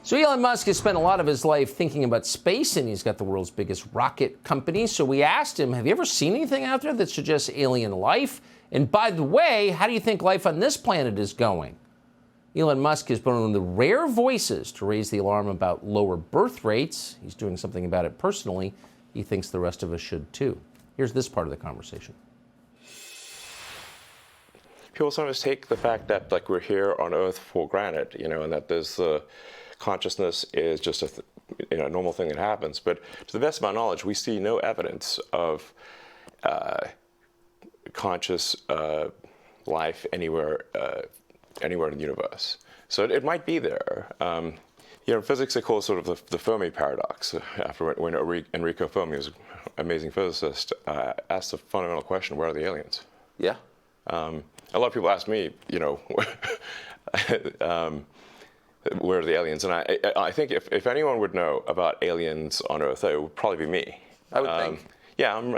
So Elon Musk has spent a lot of his life thinking about space, and he's got the world's biggest rocket company. So we asked him, have you ever seen anything out there that suggests alien life? And by the way, how do you think life on this planet is going? Elon Musk has been one of the rare voices to raise the alarm about lower birth rates. He's doing something about it personally. He thinks the rest of us should too. Here's this part of the conversation. People sometimes take the fact that we're here on Earth for granted, and that there's consciousness is just a normal thing that happens. But to the best of my knowledge, we see no evidence of conscious life anywhere in the universe. So it might be there. In physics, they call it sort of the Fermi paradox. After when Enrico Fermi, was an amazing physicist, asked the fundamental question: where are the aliens? Yeah. A lot of people ask me, where are the aliens? And I think if anyone would know about aliens on Earth, it would probably be me. I would think. Yeah, I'm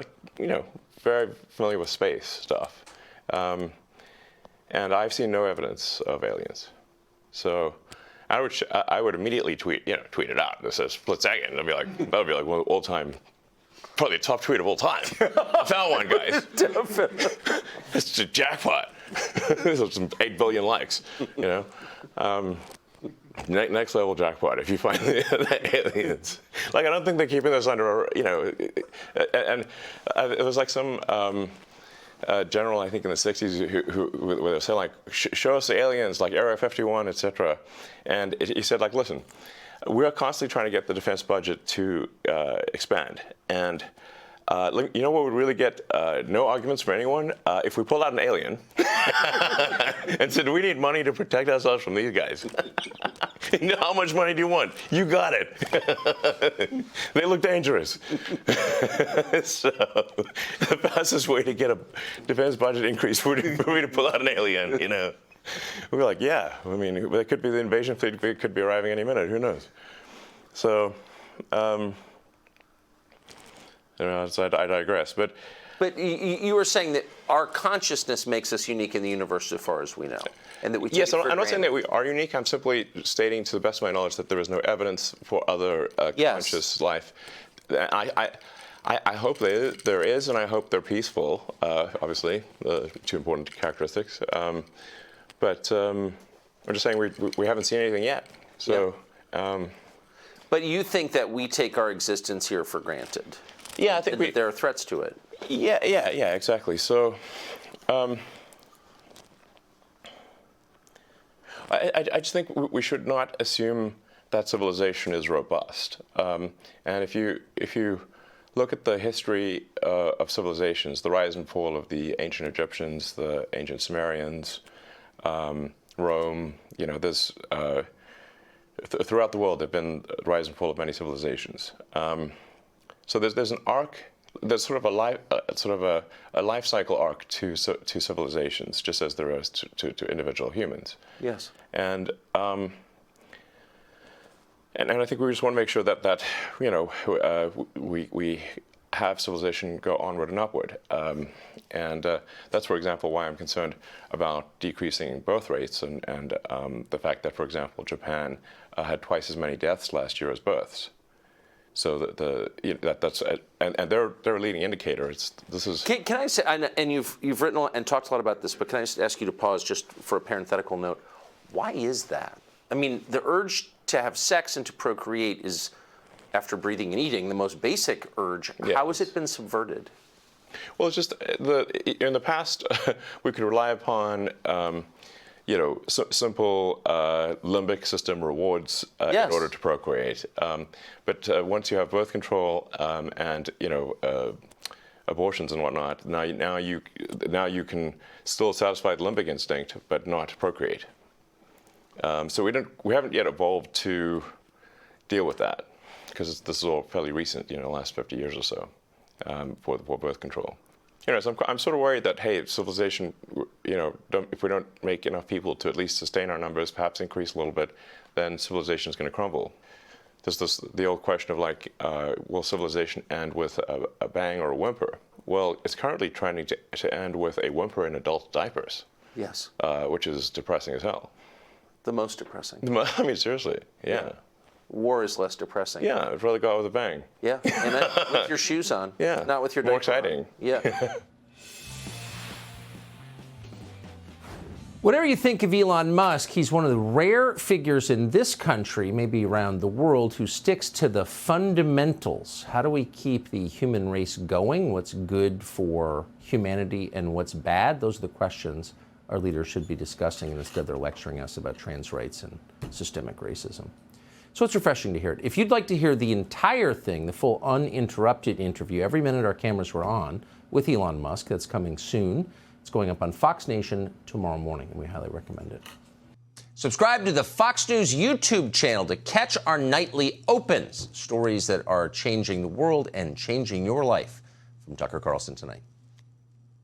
very familiar with space stuff, and I've seen no evidence of aliens. So I would immediately tweet it out. This says split second. That would be like one of the all-time, probably the top tweet of all time. I found one, guys. It's a jackpot. There's some 8 billion likes. Next level jackpot if you find the aliens. I don't think they're keeping this under, and it was like some general, I think in the 60s, who where they were saying show us the aliens, like Area 51, etc. And he said listen, we are constantly trying to get the defense budget to expand, and you know what would really get no arguments from anyone? If we pull out an alien and said, we need money to protect ourselves from these guys. How much money do you want? You got it. They look dangerous. So the fastest way to get a defense budget increase would be for me to pull out an alien, We're like, yeah. I mean, it could be the invasion fleet could be arriving any minute. Who knows? So, so I digress. But you were saying that our consciousness makes us unique in the universe as far as we know, and that we take it for I'm not granted. saying that we are unique. I'm simply stating, to the best of my knowledge, that there is no evidence for other conscious life. I hope there is, and I hope they're peaceful. Obviously, two important characteristics. But I'm just saying we haven't seen anything yet. So. Yeah. But you think that we take our existence here for granted? Yeah, I think that there are threats to it. Yeah, exactly. So, I just think we should not assume that civilization is robust. And if you look at the history of civilizations, the rise and fall of the ancient Egyptians, the ancient Sumerians, Rome, there's throughout the world there've been a rise and fall of many civilizations. So there's an arc. There's sort of a life cycle arc to civilizations, just as there is to individual humans. Yes. And I think we just want to make sure that we have civilization go onward and upward. And that's, for example, why I'm concerned about decreasing birth rates and the fact that, for example, Japan had twice as many deaths last year as births. So that's they're a leading indicator. Can I say, and you've written and talked a lot about this, but can I just ask you to pause just for a parenthetical note? Why is that? I mean, the urge to have sex and to procreate is, after breathing and eating, the most basic urge. Yes. How has it been subverted? Well, it's just in the past we could rely upon simple limbic system rewards in order to procreate. But once you have birth control and abortions and whatnot, now you can still satisfy the limbic instinct, but not procreate. So we haven't yet evolved to deal with that, because this is all fairly recent, the last 50 years or so, for birth control. So I'm sort of worried that, hey, civilization, if we don't make enough people to at least sustain our numbers, perhaps increase a little bit, then civilization is going to crumble. There's the old question of will civilization end with a bang or a whimper? Well, it's currently trying to end with a whimper in adult diapers. Yes. Which is depressing as hell. The most depressing. I mean, seriously, yeah. War is less depressing. Yeah, I'd rather go out with a bang. Yeah, amen. With your shoes on. Yeah. Not with your More diaper on. exciting. Yeah. Whatever you think of Elon Musk, he's one of the rare figures in this country, maybe around the world, who sticks to the fundamentals. How do we keep the human race going? What's good for humanity and what's bad? Those are the questions our leaders should be discussing, and instead they're lecturing us about trans rights and systemic racism. So it's refreshing to hear it. If you'd like to hear the entire thing, the full uninterrupted interview, every minute our cameras were on with Elon Musk, that's coming soon. It's going up on Fox Nation tomorrow morning, and we highly recommend it. Subscribe to the Fox News YouTube channel to catch our nightly opens, stories that are changing the world and changing your life. From Tucker Carlson tonight.